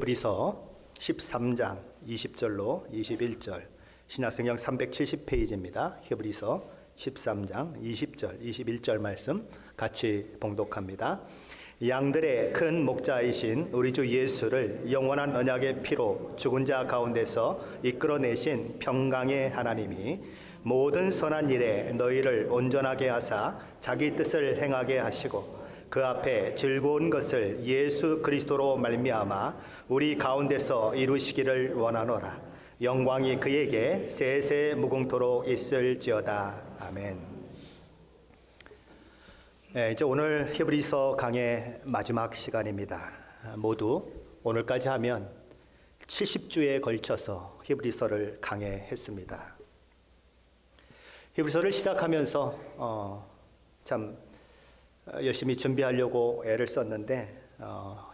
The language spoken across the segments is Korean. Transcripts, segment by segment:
히브리서 13장 20절로 21절, 신약성경 370페이지입니다. 히브리서 13장 20절, 21절 말씀 같이 봉독합니다. 양들의 큰 목자이신 우리 주 예수를 영원한 언약의 피로 죽은 자 가운데서 이끌어내신 평강의 하나님이 모든 선한 일에 너희를 온전하게 하사 자기 뜻을 행하게 하시고 그 앞에 즐거운 것을 예수 그리스도로 말미암아 우리 가운데서 이루시기를 원하노라. 영광이 그에게 세세 무궁토록 있을지어다. 아멘. 이제 오늘 히브리서 강의 마지막 시간입니다. 모두 오늘까지 하면 70주에 걸쳐서 히브리서를 강해했습니다. 히브리서를 시작하면서 참 열심히 준비하려고 애를 썼는데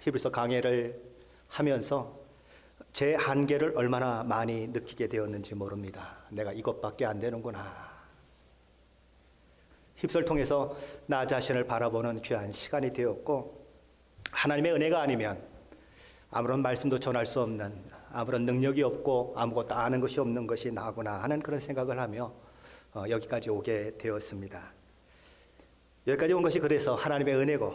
히브리서 강해를 하면서 제 한계를 얼마나 많이 느끼게 되었는지 모릅니다. 내가 이것밖에 안 되는구나. 히브리서를 통해서 나 자신을 바라보는 귀한 시간이 되었고, 하나님의 은혜가 아니면 아무런 말씀도 전할 수 없는, 아무런 능력이 없고 아무것도 아는 것이 없는 것이 나구나 하는 그런 생각을 하며 여기까지 오게 되었습니다. 여기까지 온 것이 그래서 하나님의 은혜고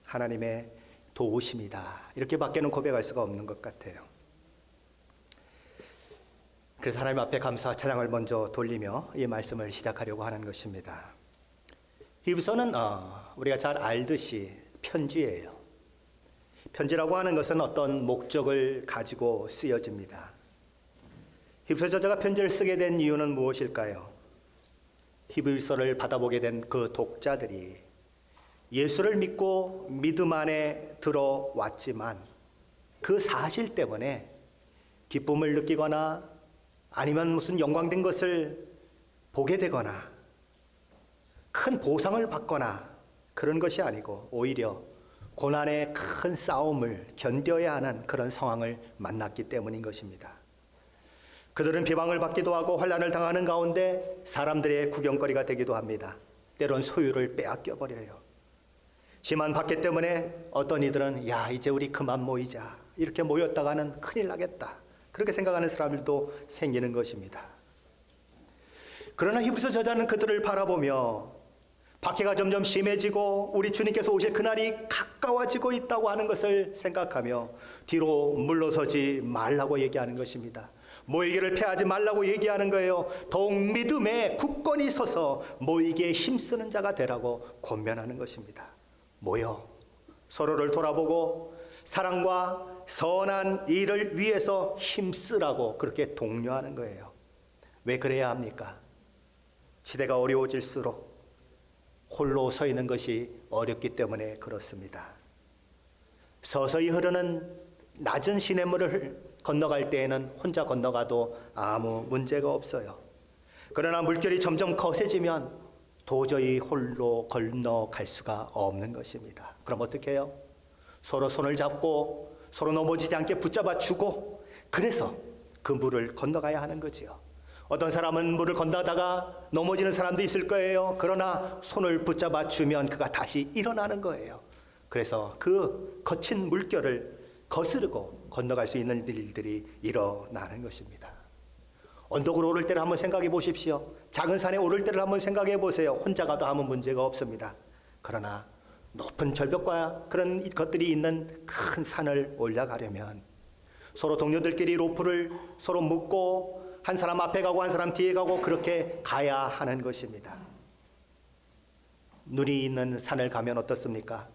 하나님의 도우심이다, 이렇게 밖에는 고백할 수가 없는 것 같아요. 그래서 하나님 앞에 감사 찬양을 먼저 돌리며 이 말씀을 시작하려고 하는 것입니다. 히브리서는 우리가 잘 알듯이 편지예요. 편지라고 하는 것은 어떤 목적을 가지고 쓰여집니다. 히브리서 저자가 편지를 쓰게 된 이유는 무엇일까요? 히브리서를 받아보게 된 그 독자들이 예수를 믿고 믿음 안에 들어왔지만 그 사실 때문에 기쁨을 느끼거나 아니면 무슨 영광된 것을 보게 되거나 큰 보상을 받거나 그런 것이 아니고 오히려 고난의 큰 싸움을 견뎌야 하는 그런 상황을 만났기 때문인 것입니다. 그들은 비방을 받기도 하고 환난을 당하는 가운데 사람들의 구경거리가 되기도 합니다. 때론 소유를 빼앗겨 버려요. 심한 박해 때문에 어떤 이들은 야, 이제 우리 그만 모이자, 이렇게 모였다가는 큰일 나겠다, 그렇게 생각하는 사람들도 생기는 것입니다. 그러나 히브리서 저자는 그들을 바라보며 박해가 점점 심해지고 우리 주님께서 오실 그날이 가까워지고 있다고 하는 것을 생각하며 뒤로 물러서지 말라고 얘기하는 것입니다. 모이기를 패하지 말라고 얘기하는 거예요. 더욱 믿음에 굳건히 서서 모이기에 힘쓰는 자가 되라고 권면하는 것입니다. 모여 서로를 돌아보고 사랑과 선한 일을 위해서 힘쓰라고 그렇게 독려하는 거예요. 왜 그래야 합니까? 시대가 어려워질수록 홀로 서 있는 것이 어렵기 때문에 그렇습니다. 서서히 흐르는 낮은 시냇물을 건너갈 때에는 혼자 건너가도 아무 문제가 없어요. 그러나 물결이 점점 거세지면 도저히 홀로 건너갈 수가 없는 것입니다. 그럼 어떻게 해요? 서로 손을 잡고 서로 넘어지지 않게 붙잡아 주고, 그래서 그 물을 건너가야 하는 거지요. 어떤 사람은 물을 건너다가 넘어지는 사람도 있을 거예요. 그러나 손을 붙잡아 주면 그가 다시 일어나는 거예요. 그래서 그 거친 물결을 거스르고 건너갈 수 있는 일들이 일어나는 것입니다. 언덕으로 오를 때를 한번 생각해 보십시오. 작은 산에 오를 때를 한번 생각해 보세요. 혼자 가도 아무 문제가 없습니다. 그러나 높은 절벽과 그런 것들이 있는 큰 산을 올라가려면 서로 동료들끼리 로프를 서로 묶고 한 사람 앞에 가고 한 사람 뒤에 가고 그렇게 가야 하는 것입니다. 눈이 있는 산을 가면 어떻습니까?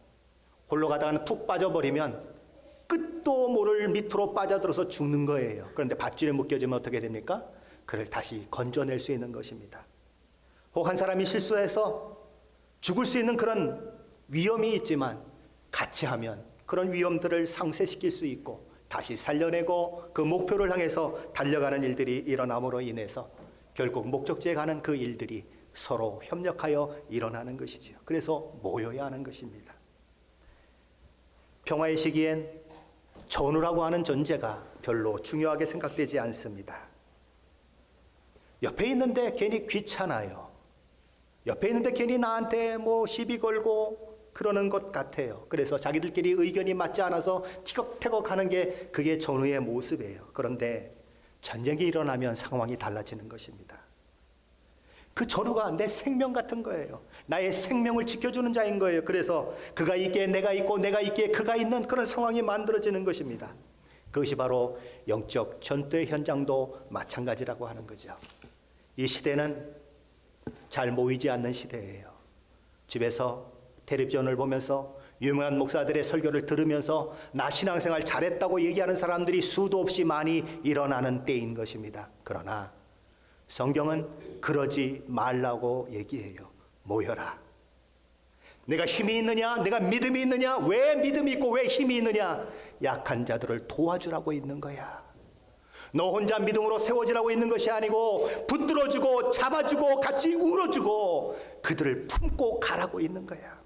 홀로 가다가는 푹 빠져버리면 끝도 모를 밑으로 빠져들어서 죽는 거예요. 그런데 밧줄에 묶여지면 어떻게 됩니까? 그를 다시 건져낼 수 있는 것입니다. 혹 한 사람이 실수해서 죽을 수 있는 그런 위험이 있지만 같이 하면 그런 위험들을 상쇄시킬 수 있고 다시 살려내고 그 목표를 향해서 달려가는 일들이 일어남으로 인해서 결국 목적지에 가는 그 일들이 서로 협력하여 일어나는 것이지요. 그래서 모여야 하는 것입니다. 평화의 시기엔 전우라고 하는 존재가 별로 중요하게 생각되지 않습니다. 옆에 있는데 괜히 귀찮아요. 옆에 있는데 괜히 나한테 시비 걸고 그러는 것 같아요. 그래서 자기들끼리 의견이 맞지 않아서 티격태격 하는 게 그게 전후의 모습이에요. 그런데 전쟁이 일어나면 상황이 달라지는 것입니다. 그 전후가 내 생명 같은 거예요. 나의 생명을 지켜주는 자인 거예요. 그래서 그가 있기에 내가 있고 내가 있기에 그가 있는 그런 상황이 만들어지는 것입니다. 그것이 바로 영적 전투의 현장도 마찬가지라고 하는 거죠. 이 시대는 잘 모이지 않는 시대예요. 집에서 텔레비전을 보면서 유명한 목사들의 설교를 들으면서 나 신앙생활 잘했다고 얘기하는 사람들이 수도 없이 많이 일어나는 때인 것입니다. 그러나 성경은 그러지 말라고 얘기해요. 모여라. 내가 힘이 있느냐? 내가 믿음이 있느냐? 왜 믿음이 있고 왜 힘이 있느냐? 약한 자들을 도와주라고 있는 거야. 너 혼자 믿음으로 세워지라고 있는 것이 아니고 붙들어주고 잡아주고 같이 울어주고 그들을 품고 가라고 있는 거야.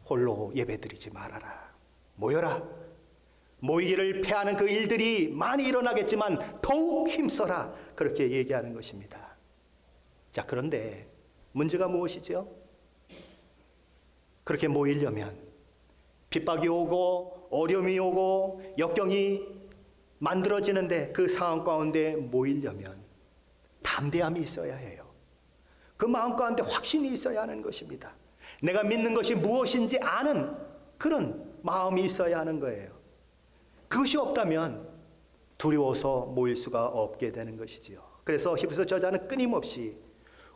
홀로 예배드리지 말아라. 모여라. 모이기를 패하는 그 일들이 많이 일어나겠지만 더욱 힘써라. 그렇게 얘기하는 것입니다. 자, 그런데 문제가 무엇이죠? 그렇게 모이려면 핍박이 오고 어려움이 오고 역경이 만들어지는데 그 상황 가운데 모이려면 담대함이 있어야 해요. 그 마음 가운데 확신이 있어야 하는 것입니다. 내가 믿는 것이 무엇인지 아는 그런 마음이 있어야 하는 거예요. 그것이 없다면 두려워서 모일 수가 없게 되는 것이지요. 그래서 히브리서 저자는 끊임없이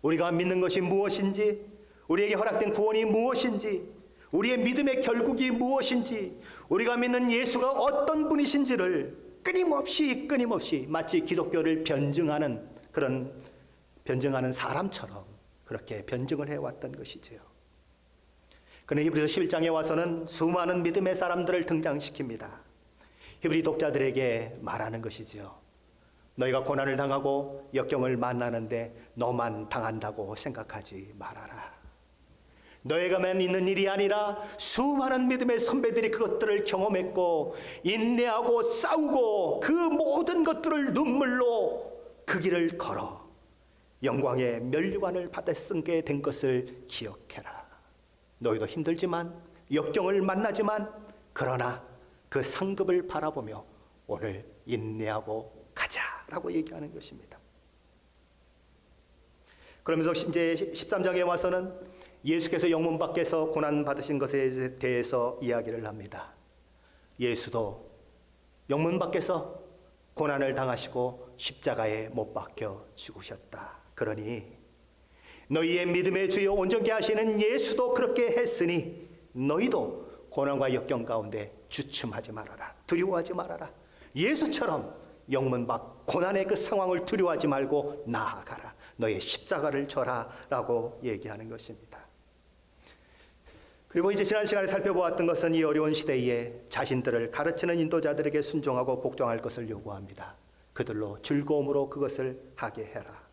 우리가 믿는 것이 무엇인지, 우리에게 허락된 구원이 무엇인지, 우리의 믿음의 결국이 무엇인지, 우리가 믿는 예수가 어떤 분이신지를 끊임없이 마치 기독교를 변증하는 그런 변증하는 사람처럼 그렇게 변증을 해왔던 것이지요. 그는 히브리서 11장에 와서는 수많은 믿음의 사람들을 등장시킵니다. 히브리 독자들에게 말하는 것이지요. 너희가 고난을 당하고 역경을 만나는데 너만 당한다고 생각하지 말아라. 너희가만 있는 일이 아니라 수많은 믿음의 선배들이 그것들을 경험했고 인내하고 싸우고 그 모든 것들을 눈물로 그 길을 걸어 영광의 면류관을 받았게 된 것을 기억해라. 너희도 힘들지만 역경을 만나지만 그러나 그 상급을 바라보며 오늘 인내하고 가자라고 얘기하는 것입니다. 그러면서 이제 13장에 와서는 예수께서 영문 밖에서 고난 받으신 것에 대해서 이야기를 합니다. 예수도 영문 밖에서 고난을 당하시고 십자가에 못 박혀 죽으셨다. 그러니 너희의 믿음의 주여 온전케 하시는 예수도 그렇게 했으니 너희도 고난과 역경 가운데 주춤하지 말아라. 두려워하지 말아라. 예수처럼 영문 밖 고난의 그 상황을 두려워하지 말고 나아가라. 너의 십자가를 져라 라고 얘기하는 것입니다. 그리고 이제 지난 시간에 살펴보았던 것은 이 어려운 시대에 자신들을 가르치는 인도자들에게 순종하고 복종할 것을 요구합니다. 그들로 즐거움으로 그것을 하게 해라.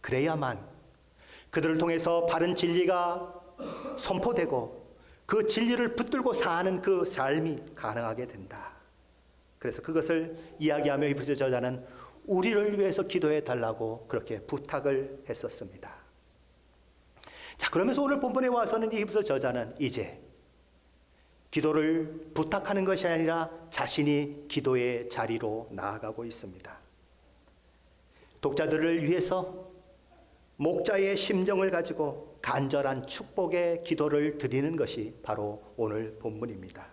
그래야만 그들을 통해서 바른 진리가 선포되고 그 진리를 붙들고 사는 그 삶이 가능하게 된다. 그래서 그것을 이야기하며 히브리서 저자는 우리를 위해서 기도해 달라고 그렇게 부탁을 했었습니다. 자, 그러면서 오늘 본문에 와서는 이 히브리서 저자는 이제 기도를 부탁하는 것이 아니라 자신이 기도의 자리로 나아가고 있습니다. 독자들을 위해서 목자의 심정을 가지고 간절한 축복의 기도를 드리는 것이 바로 오늘 본문입니다.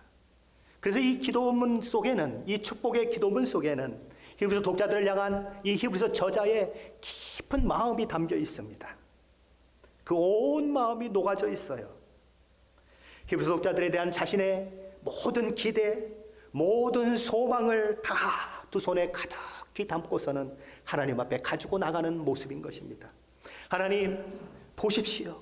그래서 이 기도문 속에는, 이 축복의 기도문 속에는 히브리서 독자들을 향한 이 히브리서 저자의 깊은 마음이 담겨 있습니다. 그 온 마음이 녹아져 있어요. 히브리서 독자들에 대한 자신의 모든 기대, 모든 소망을 다 두 손에 가득히 담고서는 하나님 앞에 가지고 나가는 모습인 것입니다. 하나님, 보십시오.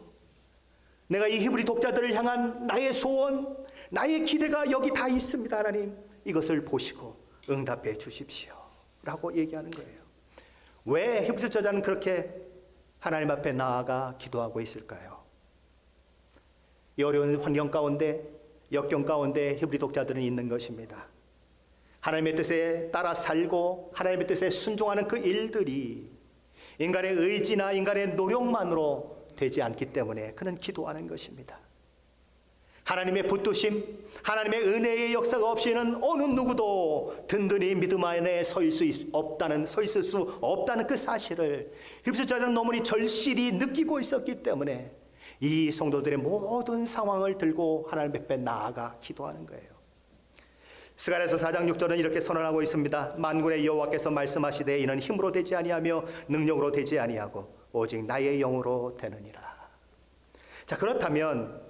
내가 이 히브리 독자들을 향한 나의 소원, 나의 기대가 여기 다 있습니다. 하나님, 이것을 보시고 응답해 주십시오 라고 얘기하는 거예요. 왜 히브리서 저자는 그렇게 하나님 앞에 나아가 기도하고 있을까요? 이 어려운 환경 가운데, 역경 가운데 히브리 독자들은 있는 것입니다. 하나님의 뜻에 따라 살고 하나님의 뜻에 순종하는 그 일들이 인간의 의지나 인간의 노력만으로 되지 않기 때문에 그는 기도하는 것입니다. 하나님의 붙드심, 하나님의 은혜의 역사가 없이는 어느 누구도 든든히 믿음 안에 서 있을 수 없다는 그 사실을 휩쓸 자들은 너무나 절실히 느끼고 있었기 때문에 이 성도들의 모든 상황을 들고 하나님 앞에 나아가 기도하는 거예요. 스가랴서 4장 6절은 이렇게 선언하고 있습니다. 만군의 여호와께서 말씀하시되 이는 힘으로 되지 아니하며 능력으로 되지 아니하고 오직 나의 영으로 되느니라. 자, 그렇다면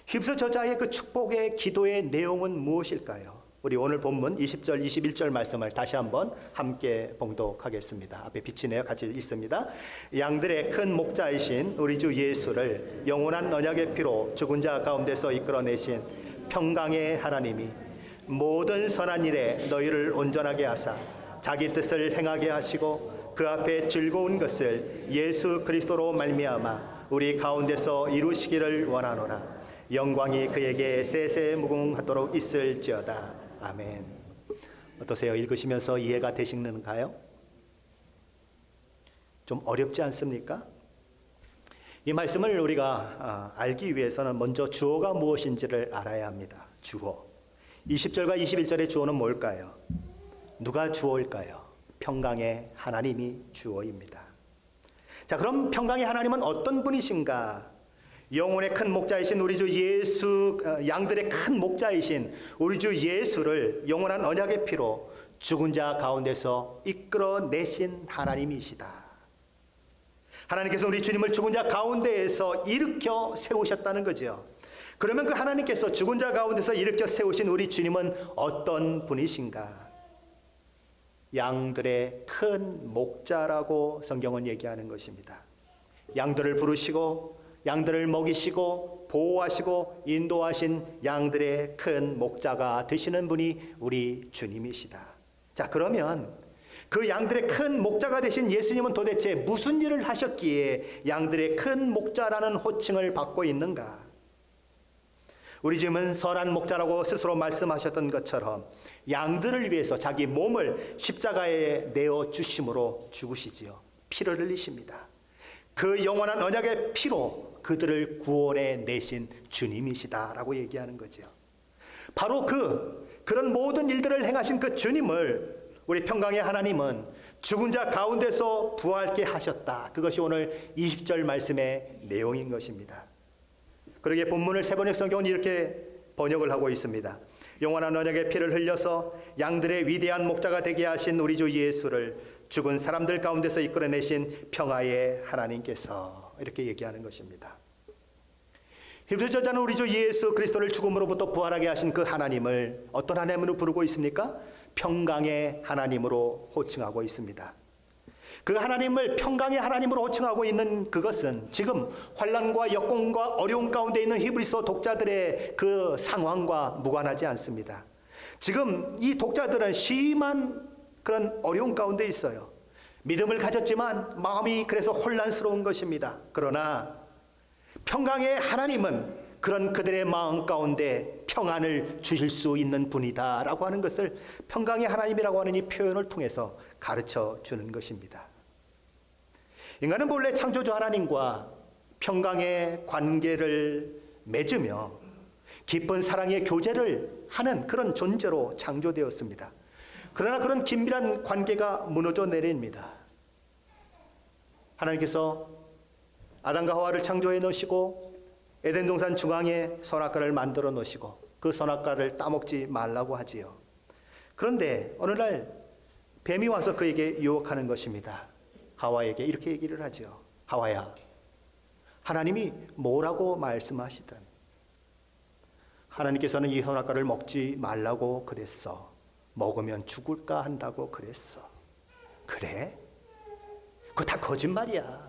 휩쓸 저자의 그 축복의 기도의 내용은 무엇일까요? 우리 오늘 본문 20절 21절 말씀을 다시 한번 함께 봉독하겠습니다. 앞에 비치네요. 같이 읽습니다. 양들의 큰 목자이신 우리 주 예수를 영원한 언약의 피로 죽은 자 가운데서 이끌어내신 평강의 하나님이 모든 선한 일에 너희를 온전하게 하사 자기 뜻을 행하게 하시고 그 앞에 즐거운 것을 예수 그리스도로 말미암아 우리 가운데서 이루시기를 원하노라. 영광이 그에게 세세무궁하도록 있을지어다. 아멘. 어떠세요? 읽으시면서 이해가 되시는가요? 좀 어렵지 않습니까? 이 말씀을 우리가 알기 위해서는 먼저 주어가 무엇인지를 알아야 합니다. 주어. 20절과 21절의 주어는 뭘까요? 누가 주어일까요? 평강의 하나님이 주어입니다. 자, 그럼 평강의 하나님은 어떤 분이신가? 영혼의 큰 목자이신 우리 주 예수, 양들의 큰 목자이신 우리 주 예수를 영원한 언약의 피로 죽은 자 가운데서 이끌어내신 하나님이시다. 하나님께서 우리 주님을 죽은 자 가운데에서 일으켜 세우셨다는 거죠. 그러면 그 하나님께서 죽은 자 가운데서 일으켜 세우신 우리 주님은 어떤 분이신가? 양들의 큰 목자라고 성경은 얘기하는 것입니다. 양들을 부르시고 양들을 먹이시고 보호하시고 인도하신 양들의 큰 목자가 되시는 분이 우리 주님이시다. 자, 그러면 그 양들의 큰 목자가 되신 예수님은 도대체 무슨 일을 하셨기에 양들의 큰 목자라는 호칭을 받고 있는가? 우리 주님은 선한 목자라고 스스로 말씀하셨던 것처럼 양들을 위해서 자기 몸을 십자가에 내어 주심으로 죽으시지요. 피를 흘리십니다. 그 영원한 언약의 피로 그들을 구원해 내신 주님이시다라고 얘기하는 거죠. 바로 그런 모든 일들을 행하신 그 주님을 우리 평강의 하나님은 죽은 자 가운데서 부활케 하셨다. 그것이 오늘 20절 말씀의 내용인 것입니다. 그러기에 본문을 세번역 성경은 이렇게 번역을 하고 있습니다. 영원한 언약의 피를 흘려서 양들의 위대한 목자가 되게 하신 우리 주 예수를 죽은 사람들 가운데서 이끌어내신 평화의 하나님께서 이렇게 얘기하는 것입니다. 휩쓸 저자는 우리 주 예수 그리스도를 죽음으로부터 부활하게 하신 그 하나님을 어떤 하나님으로 부르고 있습니까? 평강의 하나님으로 호칭하고 있습니다. 그 하나님을 평강의 하나님으로 호칭하고 있는 그것은 지금 환난과 역공과 어려움 가운데 있는 히브리서 독자들의 그 상황과 무관하지 않습니다. 지금 이 독자들은 심한 그런 어려움 가운데 있어요. 믿음을 가졌지만 마음이 그래서 혼란스러운 것입니다. 그러나 평강의 하나님은 그런 그들의 마음 가운데 평안을 주실 수 있는 분이다 라고 하는 것을 평강의 하나님이라고 하는 이 표현을 통해서 가르쳐 주는 것입니다. 인간은 본래 창조주 하나님과 평강의 관계를 맺으며 깊은 사랑의 교제를 하는 그런 존재로 창조되었습니다. 그러나 그런 긴밀한 관계가 무너져 내립니다. 하나님께서 아담과 하와를 창조해 놓으시고 에덴 동산 중앙에 선악과를 만들어 놓으시고 그 선악과를 따먹지 말라고 하지요. 그런데 어느 날 뱀이 와서 그에게 유혹하는 것입니다. 하와에게 이렇게 얘기를 하죠. 하와야, 하나님이 뭐라고 말씀하시든 하나님께서는 이 선악과를 먹지 말라고 그랬어. 먹으면 죽을까 한다고 그랬어. 그래? 그거 다 거짓말이야.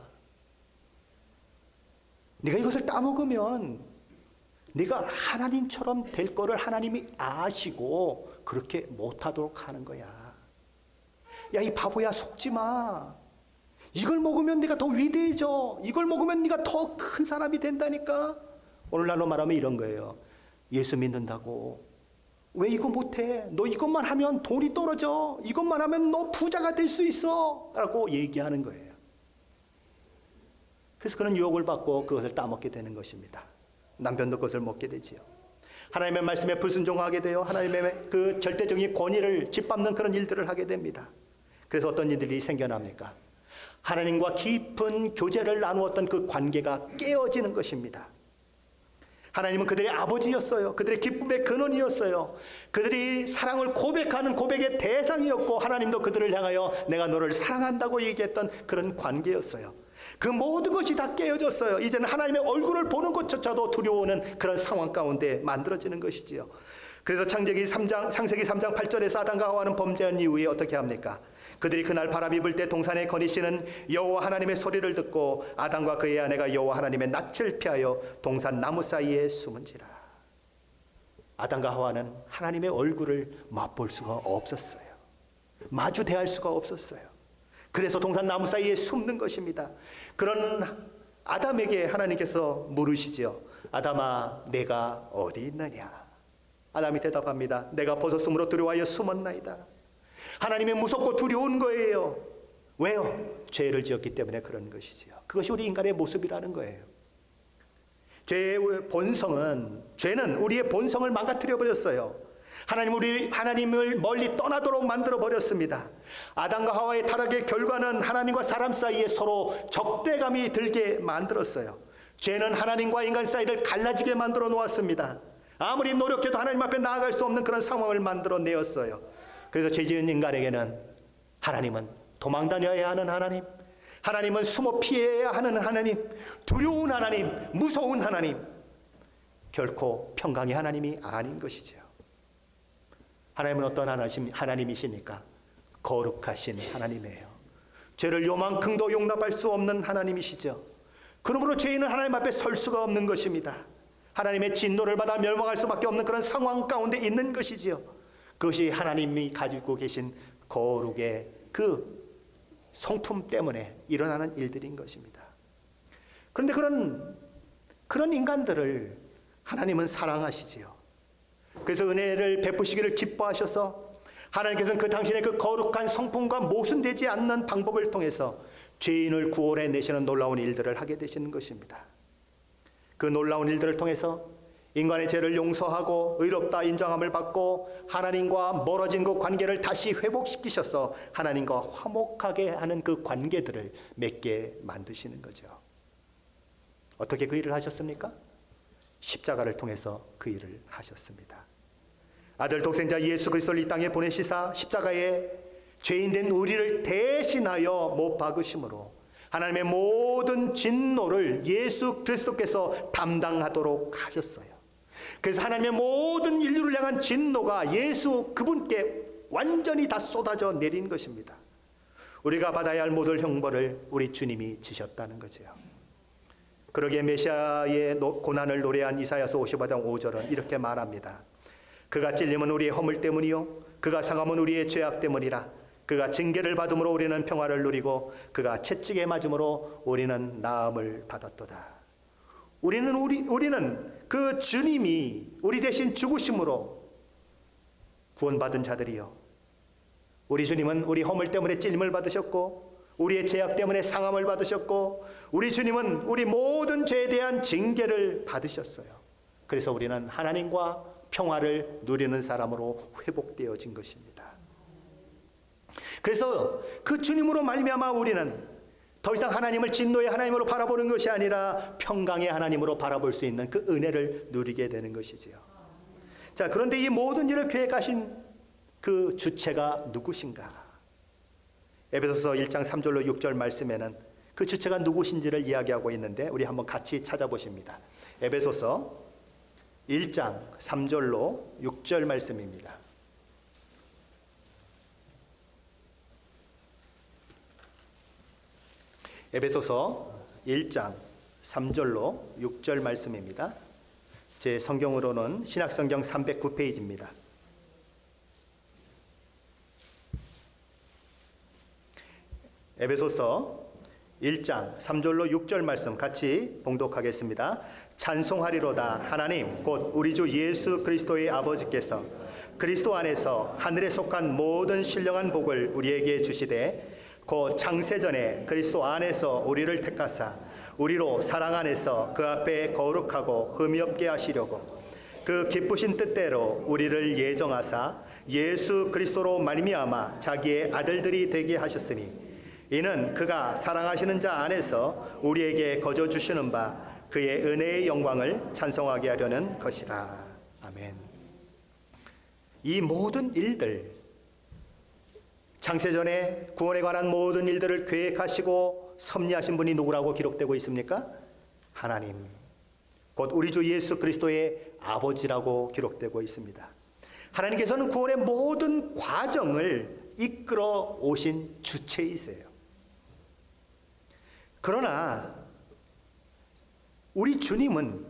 네가 이것을 따먹으면 네가 하나님처럼 될 거를 하나님이 아시고 그렇게 못하도록 하는 거야. 야, 이 바보야, 속지 마. 이걸 먹으면 네가 더 위대해져. 이걸 먹으면 네가 더 큰 사람이 된다니까. 오늘날로 말하면 이런 거예요. 예수 믿는다고 왜 이거 못해? 너 이것만 하면 돈이 떨어져. 이것만 하면 너 부자가 될 수 있어 라고 얘기하는 거예요. 그래서 그런 유혹을 받고 그것을 따먹게 되는 것입니다. 남편도 그것을 먹게 되지요. 하나님의 말씀에 불순종하게 되어 하나님의 그 절대적인 권위를 짓밟는 그런 일들을 하게 됩니다. 그래서 어떤 일들이 생겨납니까? 하나님과 깊은 교제를 나누었던 그 관계가 깨어지는 것입니다. 하나님은 그들의 아버지였어요. 그들의 기쁨의 근원이었어요. 그들이 사랑을 고백하는 고백의 대상이었고, 하나님도 그들을 향하여 내가 너를 사랑한다고 얘기했던 그런 관계였어요. 그 모든 것이 다 깨어졌어요. 이제는 하나님의 얼굴을 보는 것조차도 두려워하는 그런 상황 가운데 만들어지는 것이지요. 그래서 창세기 3장 8절에서 아담과 하와는 범죄한 이후에 어떻게 합니까? 그들이 그날 바람이 불 때 동산에 거니시는 여호와 하나님의 소리를 듣고 아담과 그의 아내가 여호와 하나님의 낯을 피하여 동산 나무 사이에 숨은지라. 아담과 하와는 하나님의 얼굴을 맛볼 수가 없었어요. 마주 대할 수가 없었어요. 그래서 동산 나무 사이에 숨는 것입니다. 그런 아담에게 하나님께서 물으시지요. 아담아, 내가 어디 있느냐? 아담이 대답합니다. 내가 벗었으므로 두려워하여 숨었나이다. 하나님이 무섭고 두려운 거예요. 왜요? 죄를 지었기 때문에 그런 것이지요. 그것이 우리 인간의 모습이라는 거예요. 죄의 본성은, 죄는 우리의 본성을 망가뜨려 버렸어요. 하나님을 멀리 떠나도록 만들어 버렸습니다. 아담과 하와의 타락의 결과는 하나님과 사람 사이에 서로 적대감이 들게 만들었어요. 죄는 하나님과 인간 사이를 갈라지게 만들어 놓았습니다. 아무리 노력해도 하나님 앞에 나아갈 수 없는 그런 상황을 만들어 내었어요. 그래서 죄 지은 인간에게는 하나님은 도망다녀야 하는 하나님, 하나님은 숨어 피해야 하는 하나님, 두려운 하나님, 무서운 하나님, 결코 평강의 하나님이 아닌 것이죠. 하나님은 어떤 하나님이십니까? 거룩하신 하나님이에요. 죄를 요만큼도 용납할 수 없는 하나님이시죠. 그러므로 죄인은 하나님 앞에 설 수가 없는 것입니다. 하나님의 진노를 받아 멸망할 수밖에 없는 그런 상황 가운데 있는 것이지요. 그것이 하나님이 가지고 계신 거룩의 그 성품 때문에 일어나는 일들인 것입니다. 그런데 그런 인간들을 하나님은 사랑하시지요. 그래서 은혜를 베푸시기를 기뻐하셔서 하나님께서는 그 당신의 그 거룩한 성품과 모순되지 않는 방법을 통해서 죄인을 구원해 내시는 놀라운 일들을 하게 되시는 것입니다. 그 놀라운 일들을 통해서 인간의 죄를 용서하고 의롭다 인정함을 받고 하나님과 멀어진 그 관계를 다시 회복시키셔서 하나님과 화목하게 하는 그 관계들을 맺게 만드시는 거죠. 어떻게 그 일을 하셨습니까? 십자가를 통해서 그 일을 하셨습니다. 아들 독생자 예수 그리스도를 이 땅에 보내시사 십자가에 죄인된 우리를 대신하여 못 박으심으로 하나님의 모든 진노를 예수 그리스도께서 담당하도록 하셨어요. 그래서 하나님의 모든 인류를 향한 진노가 예수 그분께 완전히 다 쏟아져 내린 것입니다. 우리가 받아야 할 모든 형벌을 우리 주님이 지셨다는 거죠. 그러기에 메시아의 고난을 노래한 이사야서 55장 5절은 이렇게 말합니다. 그가 찔림은 우리의 허물 때문이요 그가 상함은 우리의 죄악 때문이라. 그가 징계를 받음으로 우리는 평화를 누리고 그가 채찍에 맞음으로 우리는 나음을 받았도다. 우리는 그 주님이 우리 대신 죽으심으로 구원받은 자들이요. 우리 주님은 우리 허물 때문에 찔림을 받으셨고 우리의 죄악 때문에 상함을 받으셨고 우리 주님은 우리 모든 죄에 대한 징계를 받으셨어요. 그래서 우리는 하나님과 평화를 누리는 사람으로 회복되어진 것입니다. 그래서 그 주님으로 말미암아 우리는 더 이상 하나님을 진노의 하나님으로 바라보는 것이 아니라 평강의 하나님으로 바라볼 수 있는 그 은혜를 누리게 되는 것이지요. 자, 그런데 이 모든 일을 계획하신 그 주체가 누구신가? 에베소서 1장 3절로 6절 말씀에는 그 주체가 누구신지를 이야기하고 있는데 우리 한번 같이 찾아보십니다. 에베소서 1장 3절로 6절 말씀입니다. 에베소서 1장 3절로 6절 말씀입니다. 제 성경으로는 신약성경 309페이지입니다. 에베소서 1장 3절로 6절 말씀 같이 봉독하겠습니다. 찬송하리로다. 하나님 곧 우리 주 예수 그리스도의 아버지께서 그리스도 안에서 하늘에 속한 모든 신령한 복을 우리에게 주시되 곧 창세전에 그리스도 안에서 우리를 택하사 우리로 사랑 안에서 그 앞에 거룩하고 흠이 없게 하시려고 그 기쁘신 뜻대로 우리를 예정하사 예수 그리스도로 말미암아 자기의 아들들이 되게 하셨으니 이는 그가 사랑하시는 자 안에서 우리에게 거저 주시는 바 그의 은혜의 영광을 찬송하게 하려는 것이라. 아멘. 이 모든 일들, 창세전에 구원에 관한 모든 일들을 계획하시고 섭리하신 분이 누구라고 기록되고 있습니까? 하나님, 곧 우리 주 예수 그리스도의 아버지라고 기록되고 있습니다. 하나님께서는 구원의 모든 과정을 이끌어 오신 주체이세요. 그러나 우리 주님은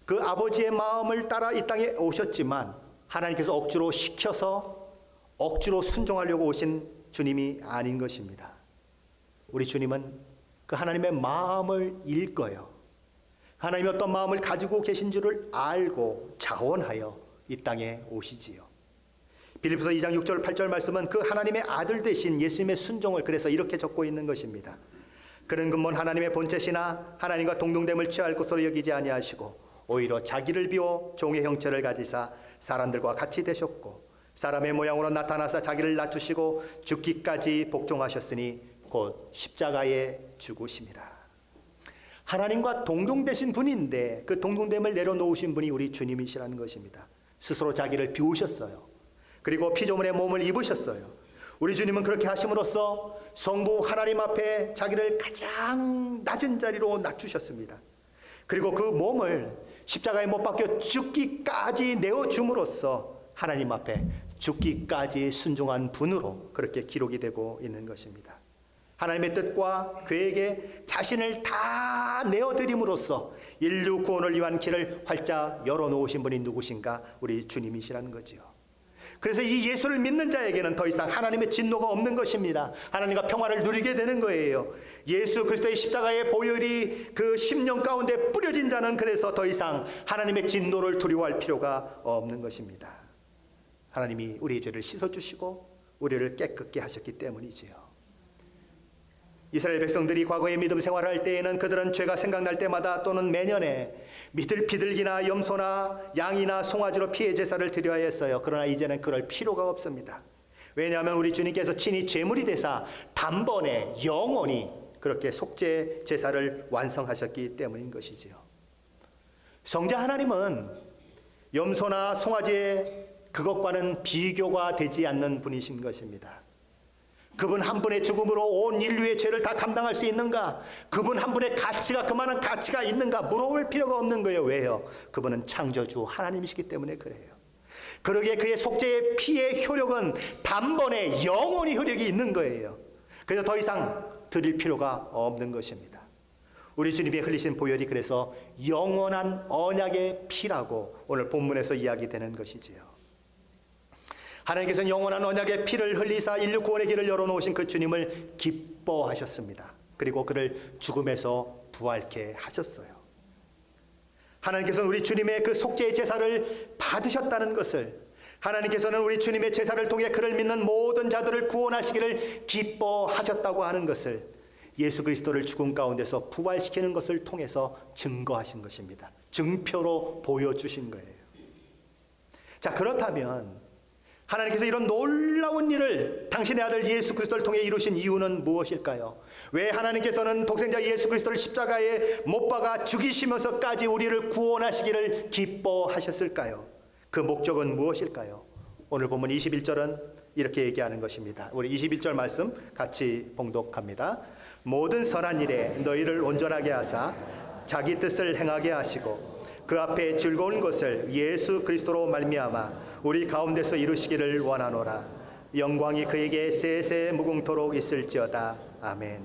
그 아버지의 마음을 따라 이 땅에 오셨지만 하나님께서 억지로 시켜서 억지로 순종하려고 오신 주님이 아닌 것입니다. 우리 주님은 그 하나님의 마음을 읽어요. 하나님이 어떤 마음을 가지고 계신 줄을 알고 자원하여 이 땅에 오시지요. 빌립보서 2장 6절 8절 말씀은 그 하나님의 아들 되신 예수님의 순종을 그래서 이렇게 적고 있는 것입니다. 그는 근본 하나님의 본체시나 하나님과 동등됨을 취할 것으로 여기지 아니하시고 오히려 자기를 비워 종의 형체를 가지사 사람들과 같이 되셨고 사람의 모양으로 나타나사 자기를 낮추시고 죽기까지 복종하셨으니 곧 십자가에 죽으심이라. 하나님과 동등되신 분인데 그 동등됨을 내려놓으신 분이 우리 주님이시라는 것입니다. 스스로 자기를 비우셨어요. 그리고 피조물의 몸을 입으셨어요. 우리 주님은 그렇게 하심으로써 성부 하나님 앞에 자기를 가장 낮은 자리로 낮추셨습니다. 그리고 그 몸을 십자가에 못 박혀 죽기까지 내어줌으로써 하나님 앞에 죽기까지 순종한 분으로 그렇게 기록이 되고 있는 것입니다. 하나님의 뜻과 계획에 자신을 다 내어드림으로써 인류 구원을 위한 길을 활짝 열어놓으신 분이 누구신가? 우리 주님이시라는 거지요. 그래서 이 예수를 믿는 자에게는 더 이상 하나님의 진노가 없는 것입니다. 하나님과 평화를 누리게 되는 거예요. 예수 그리스도의 십자가의 보혈이 그 심령 가운데 뿌려진 자는 그래서 더 이상 하나님의 진노를 두려워할 필요가 없는 것입니다. 하나님이 우리의 죄를 씻어주시고 우리를 깨끗게 하셨기 때문이지요. 이스라엘 백성들이 과거에 믿음 생활을 할 때에는 그들은 죄가 생각날 때마다 또는 매년에 비둘기나 염소나 양이나 송아지로 피해 제사를 드려야 했어요. 그러나 이제는 그럴 필요가 없습니다. 왜냐하면 우리 주님께서 친히 제물이 되사 단번에 영원히 그렇게 속죄 제사를 완성하셨기 때문인 것이지요. 성자 하나님은 염소나 송아지의 그것과는 비교가 되지 않는 분이신 것입니다. 그분 한 분의 죽음으로 온 인류의 죄를 다 감당할 수 있는가? 그분 한 분의 가치가 그만한 가치가 있는가? 물어볼 필요가 없는 거예요. 왜요? 그분은 창조주 하나님이시기 때문에 그래요. 그러기에 그의 속죄의 피의 효력은 단번에 영원히 효력이 있는 거예요. 그래서 더 이상 드릴 필요가 없는 것입니다. 우리 주님이 흘리신 보혈이 그래서 영원한 언약의 피라고 오늘 본문에서 이야기되는 것이지요. 하나님께서는 영원한 언약의 피를 흘리사 인류 구원의 길을 열어놓으신 그 주님을 기뻐하셨습니다. 그리고 그를 죽음에서 부활케 하셨어요. 하나님께서는 우리 주님의 그 속죄의 제사를 받으셨다는 것을, 하나님께서는 우리 주님의 제사를 통해 그를 믿는 모든 자들을 구원하시기를 기뻐하셨다고 하는 것을 예수 그리스도를 죽음 가운데서 부활시키는 것을 통해서 증거하신 것입니다. 증표로 보여주신 거예요. 자, 그렇다면 하나님께서 이런 놀라운 일을 당신의 아들 예수 그리스도를 통해 이루신 이유는 무엇일까요? 왜 하나님께서는 독생자 예수 그리스도를 십자가에 못 박아 죽이시면서까지 우리를 구원하시기를 기뻐하셨을까요? 그 목적은 무엇일까요? 오늘 본문 21절은 이렇게 얘기하는 것입니다. 우리 21절 말씀 같이 봉독합니다. 모든 선한 일에 너희를 온전하게 하사 자기 뜻을 행하게 하시고 그 앞에 즐거운 것을 예수 그리스도로 말미암아 우리 가운데서 이루시기를 원하노라. 영광이 그에게 세세 무궁토록 있을지어다. 아멘.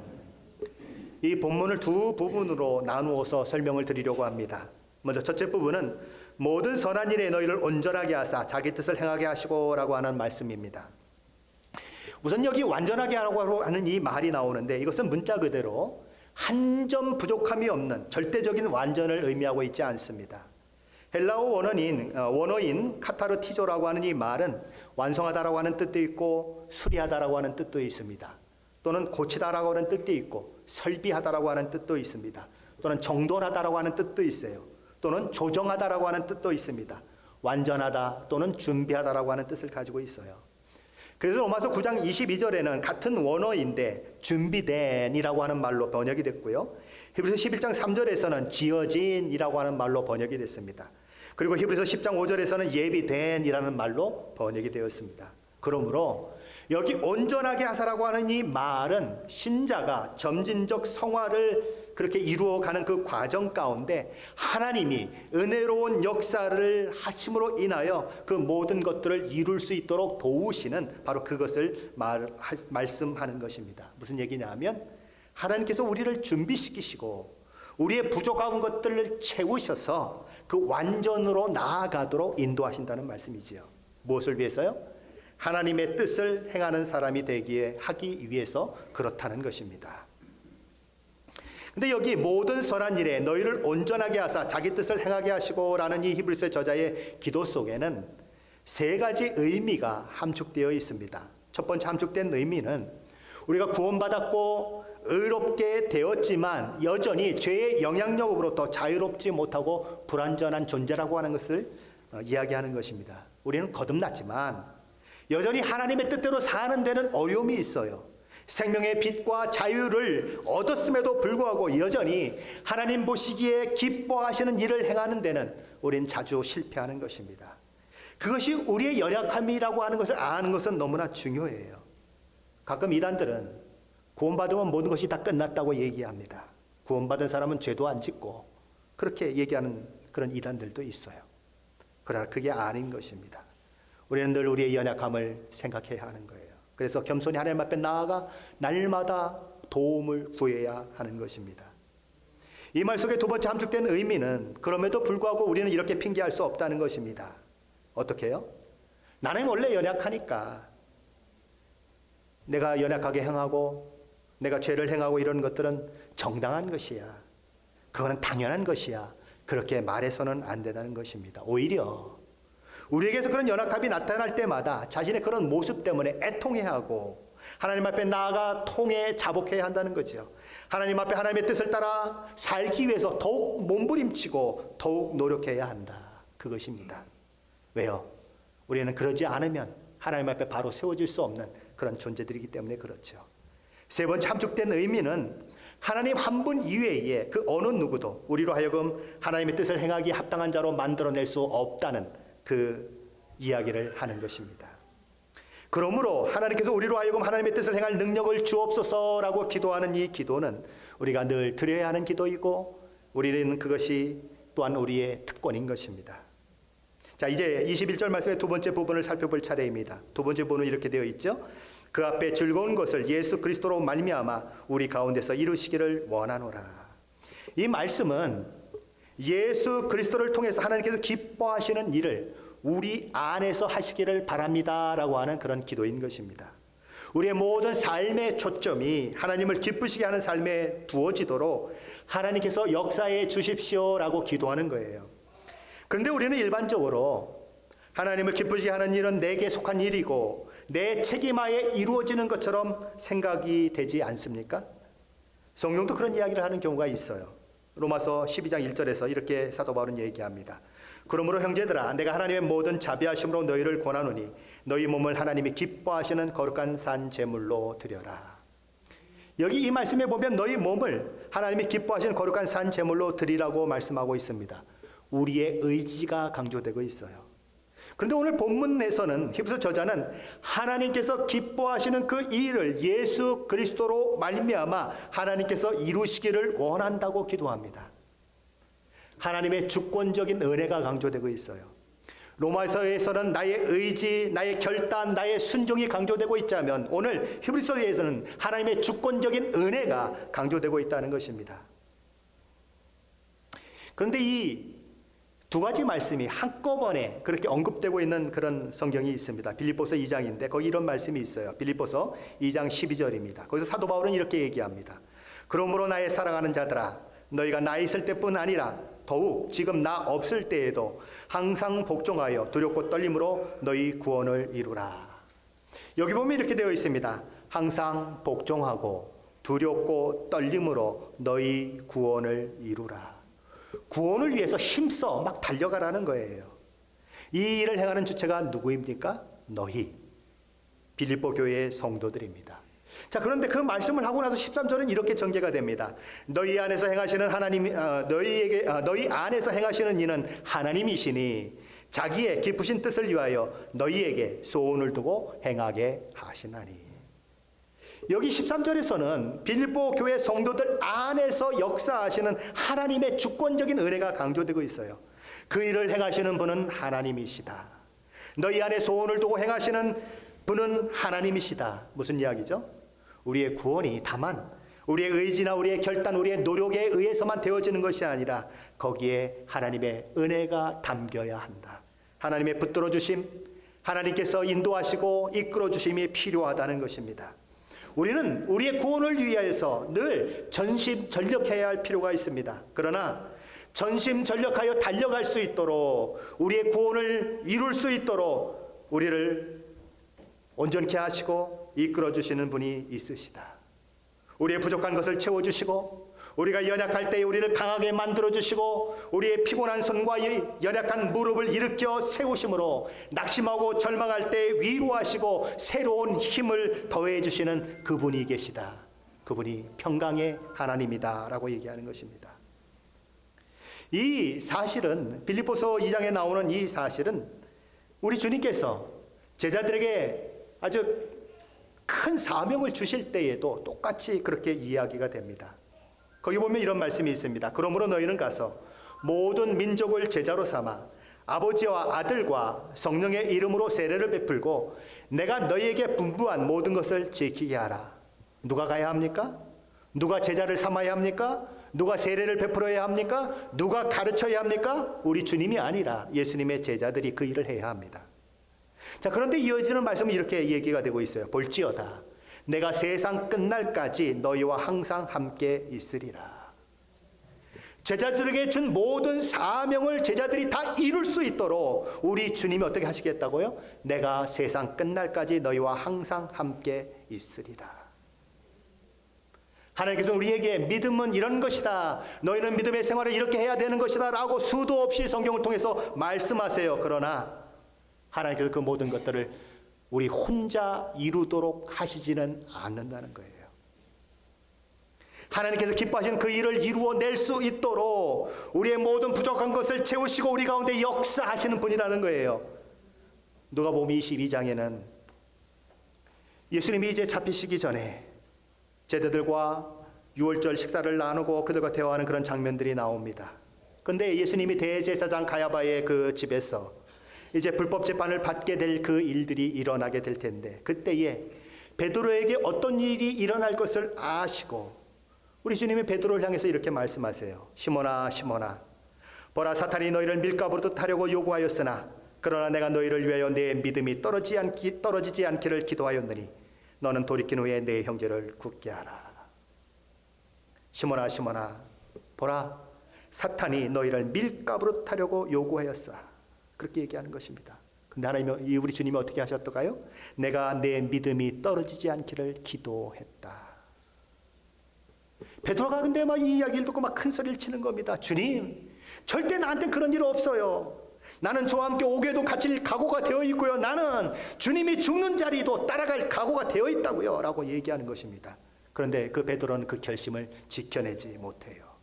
이 본문을 두 부분으로 나누어서 설명을 드리려고 합니다. 먼저 첫째 부분은 모든 선한 일에 너희를 온전하게 하사 자기 뜻을 행하게 하시고 라고 하는 말씀입니다. 우선 여기 완전하게 하라고 하는 이 말이 나오는데 이것은 문자 그대로 한 점 부족함이 없는 절대적인 완전을 의미하고 있지 않습니다. 헬라어 원어인 카타르티조라고 하는 이 말은 완성하다라고 하는 뜻도 있고 수리하다라고 하는 뜻도 있습니다. 또는 고치다라고 하는 뜻도 있고 설비하다라고 하는 뜻도 있습니다. 또는 정돈하다라고 하는 뜻도 있어요. 또는 조정하다라고 하는 뜻도 있습니다. 완전하다 또는 준비하다라고 하는 뜻을 가지고 있어요. 그래서 로마서 9장 22절에는 같은 원어인데 준비된이라고 하는 말로 번역이 됐고요. 히브리서 11장 3절에서는 지어진이라고 하는 말로 번역이 됐습니다. 그리고 히브리서 10장 5절에서는 예비된이라는 말로 번역이 되었습니다. 그러므로 여기 온전하게 하사라고 하는 이 말은 신자가 점진적 성화를 그렇게 이루어가는 그 과정 가운데 하나님이 은혜로운 역사를 하심으로 인하여 그 모든 것들을 이룰 수 있도록 도우시는 바로 그것을 말씀하는 것입니다. 무슨 얘기냐면 하나님께서 우리를 준비시키시고 우리의 부족한 것들을 채우셔서 그 완전으로 나아가도록 인도하신다는 말씀이지요. 무엇을 위해서요? 하나님의 뜻을 행하는 사람이 되기에 하기 위해서 그렇다는 것입니다. 근데 여기 모든 선한 일에 너희를 온전하게 하사 자기 뜻을 행하게 하시고 라는 이 히브리서 저자의 기도 속에는 세 가지 의미가 함축되어 있습니다. 첫 번째 함축된 의미는 우리가 구원받았고 의롭게 되었지만 여전히 죄의 영향력으로부터 자유롭지 못하고 불완전한 존재라고 하는 것을 이야기하는 것입니다. 우리는 거듭났지만 여전히 하나님의 뜻대로 사는 데는 어려움이 있어요. 생명의 빛과 자유를 얻었음에도 불구하고 여전히 하나님 보시기에 기뻐하시는 일을 행하는 데는 우리는 자주 실패하는 것입니다. 그것이 우리의 연약함이라고 하는 것을 아는 것은 너무나 중요해요. 가끔 이단들은 구원받으면 모든 것이 다 끝났다고 얘기합니다. 구원받은 사람은 죄도 안 짓고 그렇게 얘기하는 그런 이단들도 있어요. 그러나 그게 아닌 것입니다. 우리는 늘 우리의 연약함을 생각해야 하는 거예요. 그래서 겸손히 하나님 앞에 나아가 날마다 도움을 구해야 하는 것입니다. 이 말 속에 두 번째 함축된 의미는 그럼에도 불구하고 우리는 이렇게 핑계할 수 없다는 것입니다. 어떻게 해요? 나는 원래 연약하니까 내가 연약하게 행하고 내가 죄를 행하고 이런 것들은 정당한 것이야. 그거는 당연한 것이야. 그렇게 말해서는 안 된다는 것입니다. 오히려 우리에게서 그런 연약함이 나타날 때마다 자신의 그런 모습 때문에 애통해야 하고 하나님 앞에 나아가 통해 자복해야 한다는 거죠. 하나님 앞에 하나님의 뜻을 따라 살기 위해서 더욱 몸부림치고 더욱 노력해야 한다. 그것입니다. 왜요? 우리는 그러지 않으면 하나님 앞에 바로 세워질 수 없는 그런 존재들이기 때문에 그렇죠. 세 번째 함축된 의미는 하나님 한 분 이외에 그 어느 누구도 우리로 하여금 하나님의 뜻을 행하기 합당한 자로 만들어낼 수 없다는 그 이야기를 하는 것입니다. 그러므로 하나님께서 우리로 하여금 하나님의 뜻을 행할 능력을 주옵소서라고 기도하는 이 기도는 우리가 늘 드려야 하는 기도이고 우리는 그것이 또한 우리의 특권인 것입니다. 자, 이제 21절 말씀의 두 번째 부분을 살펴볼 차례입니다. 두 번째 부분은 이렇게 되어 있죠. 그 앞에 즐거운 것을 예수 그리스도로 말미암아 우리 가운데서 이루시기를 원하노라. 이 말씀은 예수 그리스도를 통해서 하나님께서 기뻐하시는 일을 우리 안에서 하시기를 바랍니다라고 하는 그런 기도인 것입니다. 우리의 모든 삶의 초점이 하나님을 기쁘시게 하는 삶에 두어지도록 하나님께서 역사해 주십시오라고 기도하는 거예요. 그런데 우리는 일반적으로 하나님을 기쁘시게 하는 일은 내게 속한 일이고 내 책임하에 이루어지는 것처럼 생각이 되지 않습니까? 성경도 그런 이야기를 하는 경우가 있어요. 로마서 12장 1절에서 이렇게 사도 바울은 얘기합니다. 그러므로 형제들아 내가 하나님의 모든 자비하심으로 너희를 권하노니 너희 몸을 하나님이 기뻐하시는 거룩한 산 제물로 드려라. 여기 이 말씀에 보면 너희 몸을 하나님이 기뻐하시는 거룩한 산 제물로 드리라고 말씀하고 있습니다. 우리의 의지가 강조되고 있어요. 그런데 오늘 본문에서는 히브리서 저자는 하나님께서 기뻐하시는 그 일을 예수 그리스도로 말미암아 하나님께서 이루시기를 원한다고 기도합니다. 하나님의 주권적인 은혜가 강조되고 있어요. 로마서에서는 나의 의지, 나의 결단, 나의 순종이 강조되고 있자면 오늘 히브리서에서는 하나님의 주권적인 은혜가 강조되고 있다는 것입니다. 그런데 이 두 가지 말씀이 한꺼번에 그렇게 언급되고 있는 그런 성경이 있습니다. 빌립보서 2장인데 거기 이런 말씀이 있어요. 빌립보서 2장 12절입니다. 거기서 사도 바울은 이렇게 얘기합니다. 그러므로 나의 사랑하는 자들아 너희가 나 있을 때뿐 아니라 더욱 지금 나 없을 때에도 항상 복종하여 두렵고 떨림으로 너희 구원을 이루라. 여기 보면 이렇게 되어 있습니다. 항상 복종하고 두렵고 떨림으로 너희 구원을 이루라. 구원을 위해서 힘써 막 달려가라는 거예요. 이 일을 행하는 주체가 누구입니까? 너희 빌립보 교회의 성도들입니다. 자, 그런데 그 말씀을 하고 나서 13절은 이렇게 전개가 됩니다. 너희 안에서 행하시는 하나님, 너희 안에서 행하시는 이는 하나님이시니 자기의 기쁘신 뜻을 위하여 너희에게 소원을 두고 행하게 하시나니. 여기 13절에서는 빌립보 교회 성도들 안에서 역사하시는 하나님의 주권적인 은혜가 강조되고 있어요. 그 일을 행하시는 분은 하나님이시다. 너희 안에 소원을 두고 행하시는 분은 하나님이시다. 무슨 이야기죠? 우리의 구원이 다만 우리의 의지나 우리의 결단, 우리의 노력에 의해서만 되어지는 것이 아니라 거기에 하나님의 은혜가 담겨야 한다. 하나님의 붙들어 주심, 하나님께서 인도하시고 이끌어 주심이 필요하다는 것입니다. 우리는 우리의 구원을 위하여서 늘 전심전력해야 할 필요가 있습니다. 그러나 전심전력하여 달려갈 수 있도록, 우리의 구원을 이룰 수 있도록 우리를 온전케 하시고 이끌어 주시는 분이 있으시다. 우리의 부족한 것을 채워주시고, 우리가 연약할 때에 우리를 강하게 만들어주시고, 우리의 피곤한 손과 연약한 무릎을 일으켜 세우심으로 낙심하고 절망할 때에 위로하시고 새로운 힘을 더해주시는 그분이 계시다. 그분이 평강의 하나님이다 라고 얘기하는 것입니다. 이 사실은, 빌립보서 2장에 나오는 이 사실은 우리 주님께서 제자들에게 아주 큰 사명을 주실 때에도 똑같이 그렇게 이야기가 됩니다. 거기 보면 이런 말씀이 있습니다. 그러므로 너희는 가서 모든 민족을 제자로 삼아 아버지와 아들과 성령의 이름으로 세례를 베풀고 내가 너희에게 분부한 모든 것을 지키게 하라. 누가 가야 합니까? 누가 제자를 삼아야 합니까? 누가 세례를 베풀어야 합니까? 누가 가르쳐야 합니까? 우리 주님이 아니라 예수님의 제자들이 그 일을 해야 합니다. 자, 그런데 이어지는 말씀은 이렇게 얘기가 되고 있어요. 볼지어다 내가 세상 끝날까지 너희와 항상 함께 있으리라. 제자들에게 준 모든 사명을 제자들이 다 이룰 수 있도록 우리 주님이 어떻게 하시겠다고요? 내가 세상 끝날까지 너희와 항상 함께 있으리라. 하나님께서 우리에게 믿음은 이런 것이다, 너희는 믿음의 생활을 이렇게 해야 되는 것이다 라고 수도 없이 성경을 통해서 말씀하세요. 그러나 하나님께서 그 모든 것들을 우리 혼자 이루도록 하시지는 않는다는 거예요. 하나님께서 기뻐하시는 그 일을 이루어낼 수 있도록 우리의 모든 부족한 것을 채우시고 우리 가운데 역사하시는 분이라는 거예요. 누가복음 22장에는 예수님이 이제 잡히시기 전에 제자들과 유월절 식사를 나누고 그들과 대화하는 그런 장면들이 나옵니다. 그런데 예수님이 대제사장 가야바의 그 집에서 이제 불법 재판을 받게 될 그 일들이 일어나게 될 텐데, 그때에 베드로에게 어떤 일이 일어날 것을 아시고 우리 주님이 베드로를 향해서 이렇게 말씀하세요. 시몬아 시몬아, 보라 사탄이 너희를 밀가부르듯 하려고 요구하였으나 그러나 내가 너희를 위하여 내 믿음이 떨어지지 않기를 기도하였느니 너는 돌이킨 후에 내 형제를 굳게 하라. 시몬아 시몬아, 보라 사탄이 너희를 밀가부르듯 하려고 요구하였사. 그렇게 얘기하는 것입니다. 근데 하나님이, 우리 주님이 어떻게 하셨던가요? 내가 내 믿음이 떨어지지 않기를 기도했다. 베드로가 근데 막 이 이야기를 듣고 막 큰 소리를 치는 겁니다. 주님, 절대 나한테 그런 일 없어요. 나는 저와 함께 옥에도 갇힐 각오가 되어 있고요. 나는 주님이 죽는 자리도 따라갈 각오가 되어 있다고요 라고 얘기하는 것입니다. 그런데 그 베드로는 그 결심을 지켜내지 못해요.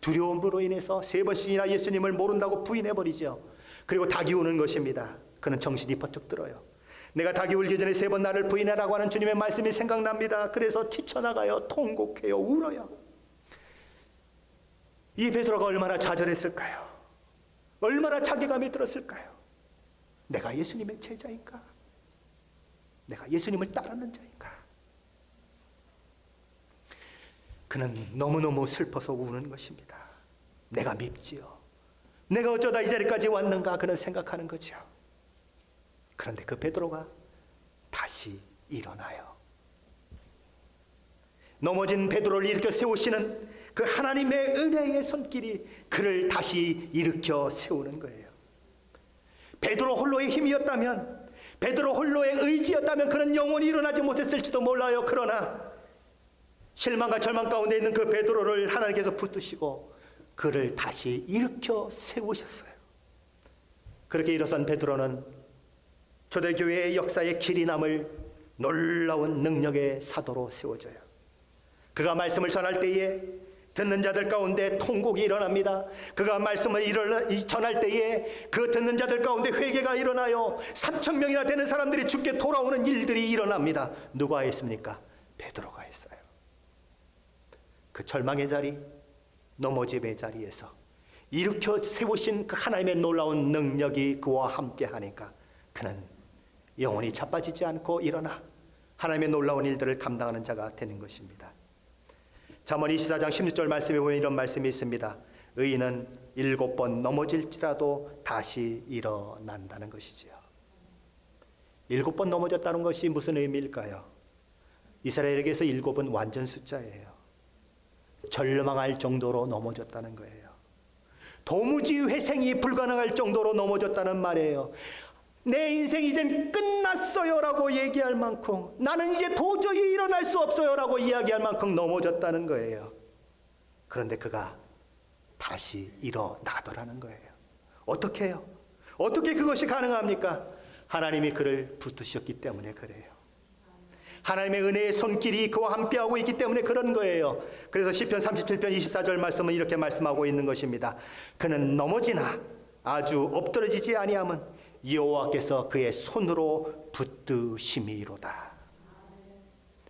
두려움으로 인해서 3번씩이나 예수님을 모른다고 부인해버리죠. 그리고 닭이 우는 것입니다. 그는 정신이 번쩍 들어요. 내가 닭이 울기 전에 3번 나를 부인하라고 하는 주님의 말씀이 생각납니다. 그래서 지쳐나가요. 통곡해요. 울어요. 이 베드로가 얼마나 좌절했을까요? 얼마나 자괴감이 들었을까요? 내가 예수님의 제자인가? 내가 예수님을 따르는 자인가? 그는 너무너무 슬퍼서 우는 것입니다. 내가 밉지요. 내가 어쩌다 이 자리까지 왔는가? 그는 생각하는 거죠. 그런데 그 베드로가 다시 일어나요. 넘어진 베드로를 일으켜 세우시는 그 하나님의 은혜의 손길이 그를 다시 일으켜 세우는 거예요. 베드로 홀로의 힘이었다면, 베드로 홀로의 의지였다면 그는 영원히 일어나지 못했을지도 몰라요. 그러나 실망과 절망 가운데 있는 그 베드로를 하나님께서 붙드시고 그를 다시 일으켜 세우셨어요. 그렇게 일어선 베드로는 초대교회의 역사에 길이 남을 놀라운 능력의 사도로 세워져요. 그가 말씀을 전할 때에 듣는 자들 가운데 통곡이 일어납니다. 그가 말씀을 전할 때에 그 듣는 자들 가운데 회개가 일어나요. 3,000명이나 되는 사람들이 주께 돌아오는 일들이 일어납니다. 누가 했습니까? 베드로가 했어요. 그 절망의 자리, 넘어짐의 자리에서 일으켜 세우신 그 하나님의 놀라운 능력이 그와 함께 하니까 그는 영원히 자빠지지 않고 일어나 하나님의 놀라운 일들을 감당하는 자가 되는 것입니다. 잠언 24장 16절 말씀에 보면 이런 말씀이 있습니다. 의인은 7번 넘어질지라도 다시 일어난다는 것이지요. 7번 넘어졌다는 것이 무슨 의미일까요? 이스라엘에게서 7은 완전 숫자예요. 절망할 정도로 넘어졌다는 거예요. 도무지 회생이 불가능할 정도로 넘어졌다는 말이에요. 내 인생이 이젠 끝났어요 라고 얘기할 만큼, 나는 이제 도저히 일어날 수 없어요 라고 이야기할 만큼 넘어졌다는 거예요. 그런데 그가 다시 일어나더라는 거예요. 어떻게 해요? 어떻게 그것이 가능합니까? 하나님이 그를 붙드셨기 때문에 그래요. 하나님의 은혜의 손길이 그와 함께하고 있기 때문에 그런 거예요. 그래서 시편 37편 24절 말씀은 이렇게 말씀하고 있는 것입니다. 그는 넘어지나 아주 엎드러지지 아니함은 여호와께서 그의 손으로 붙드심이로다.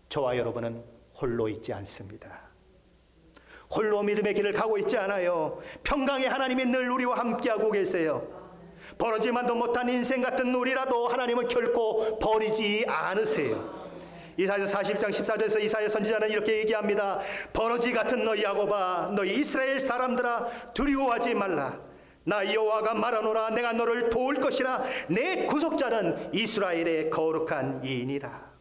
저와 여러분은 홀로 있지 않습니다. 홀로 믿음의 길을 가고 있지 않아요. 평강의 하나님이 늘 우리와 함께하고 계세요. 벌어지만도 못한 인생 같은 우리라도 하나님은 결코 버리지 않으세요. 이사야서 40장 14절에서 이사야 선지자는 이렇게 얘기합니다. 버러지 같은 너희 야곱아, 너희 이스라엘 사람들아, 두려워하지 말라. 나 여호와가 말하노라. 내가 너를 도울 것이라. 내 구속자는 이스라엘의 거룩한 이인이라.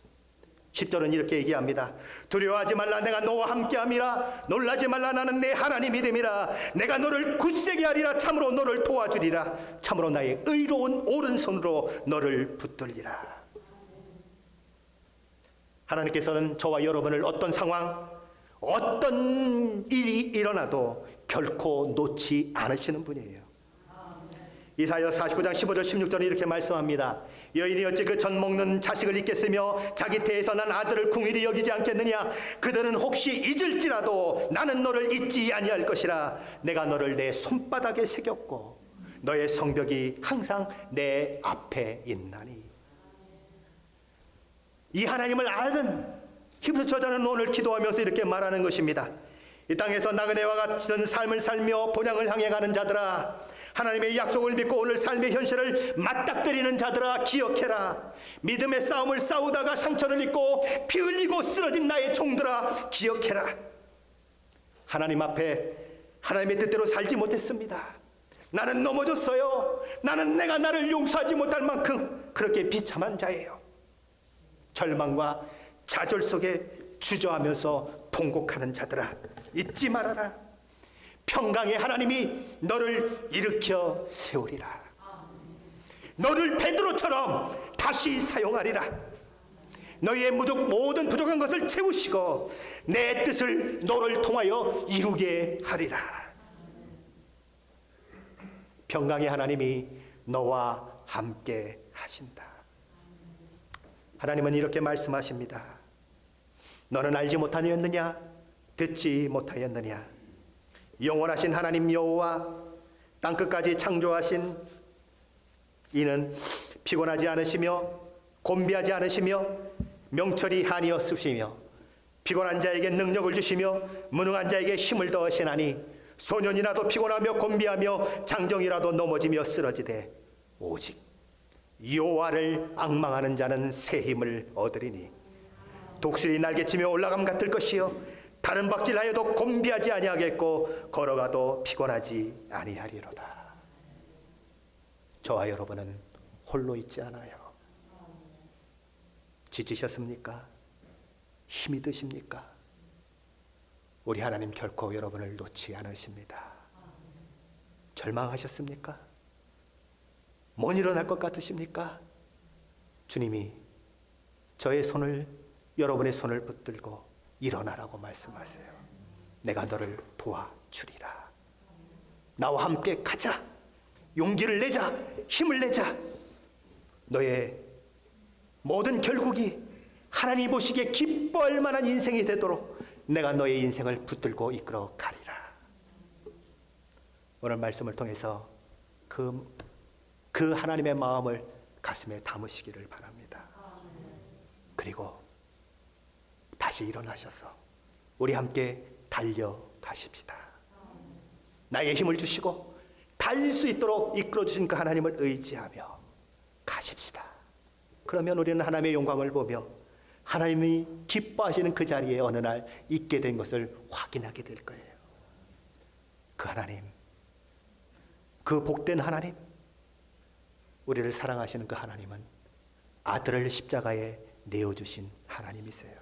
10절은 이렇게 얘기합니다. 두려워하지 말라. 내가 너와 함께함이라. 놀라지 말라. 나는 내 하나님이 됨이라. 내가 너를 굳세게 하리라. 참으로 너를 도와주리라. 참으로 나의 의로운 오른손으로 너를 붙들리라. 하나님께서는 저와 여러분을 어떤 상황, 어떤 일이 일어나도 결코 놓지 않으시는 분이에요. 이사야 49장 15절 16절은 이렇게 말씀합니다. 여인이 어찌 그 젖 먹는 자식을 잊겠으며 자기 태에서 난 아들을 궁일이 여기지 않겠느냐. 그들은 혹시 잊을지라도 나는 너를 잊지 아니할 것이라. 내가 너를 내 손바닥에 새겼고 너의 성벽이 항상 내 앞에 있나니. 이 하나님을 아는 히브리서 저자는 오늘 기도하면서 이렇게 말하는 것입니다. 이 땅에서 나그네와 같은 삶을 살며 본향을 향해 가는 자들아, 하나님의 약속을 믿고 오늘 삶의 현실을 맞닥뜨리는 자들아, 기억해라. 믿음의 싸움을 싸우다가 상처를 입고 피 흘리고 쓰러진 나의 종들아, 기억해라. 하나님 앞에 하나님의 뜻대로 살지 못했습니다. 나는 넘어졌어요. 나는 내가 나를 용서하지 못할 만큼 그렇게 비참한 자예요. 절망과 좌절 속에 주저하면서 통곡하는 자들아, 잊지 말아라. 평강의 하나님이 너를 일으켜 세우리라. 너를 베드로처럼 다시 사용하리라. 너희의 모든 부족한 것을 채우시고 내 뜻을 너를 통하여 이루게 하리라. 평강의 하나님이 너와 함께 하신다. 하나님은 이렇게 말씀하십니다. 너는 알지 못하였느냐? 듣지 못하였느냐? 영원하신 하나님 여호와, 땅끝까지 창조하신 이는 피곤하지 않으시며 곤비하지 않으시며 명철이 한이 없으시며 피곤한 자에게 능력을 주시며 무능한 자에게 힘을 더하시나니 소년이라도 피곤하며 곤비하며 장정이라도 넘어지며 쓰러지되 오직 여호와를 앙망하는 자는 새 힘을 얻으리니 독수리 날개치며 올라감 같을 것이요 다른 박질하여도 곤비하지 아니하겠고 걸어가도 피곤하지 아니하리로다. 저와 여러분은 홀로 있지 않아요. 지치셨습니까? 힘이 드십니까? 우리 하나님 결코 여러분을 놓지 않으십니다. 절망하셨습니까? 못 일어날 것 같으십니까? 주님이 저의 손을, 여러분의 손을 붙들고 일어나라고 말씀하세요. 내가 너를 도와주리라. 나와 함께 가자. 용기를 내자. 힘을 내자. 너의 모든 결국이 하나님 보시기에 기뻐할 만한 인생이 되도록 내가 너의 인생을 붙들고 이끌어 가리라. 오늘 말씀을 통해서 그 하나님의 마음을 가슴에 담으시기를 바랍니다. 그리고 다시 일어나셔서 우리 함께 달려가십시다. 나에게 힘을 주시고 달릴 수 있도록 이끌어 주신 그 하나님을 의지하며 가십시다. 그러면 우리는 하나님의 영광을 보며 하나님이 기뻐하시는 그 자리에 어느 날 있게 된 것을 확인하게 될 거예요. 그 하나님, 그 복된 하나님, 우리를 사랑하시는 그 하나님은 아들을 십자가에 내어주신 하나님이세요.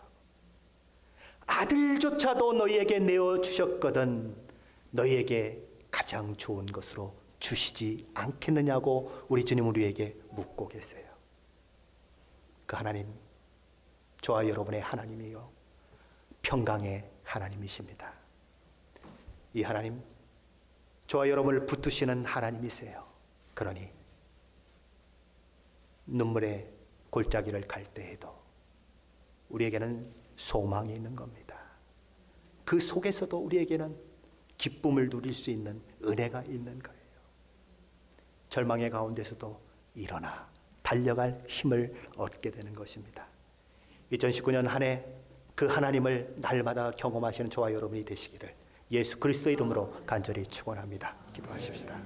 아들조차도 너희에게 내어주셨거든 너희에게 가장 좋은 것으로 주시지 않겠느냐고 우리 주님은 우리에게 묻고 계세요. 그 하나님, 저와 여러분의 하나님이요 평강의 하나님이십니다. 이 하나님, 저와 여러분을 붙드시는 하나님이세요. 그러니 눈물의 골짜기를 갈 때에도 우리에게는 소망이 있는 겁니다. 그 속에서도 우리에게는 기쁨을 누릴 수 있는 은혜가 있는 거예요. 절망의 가운데서도 일어나 달려갈 힘을 얻게 되는 것입니다. 2019년 한 해 그 하나님을 날마다 경험하시는 저와 여러분이 되시기를 예수 그리스도의 이름으로 간절히 축원합니다. 기도하십시다.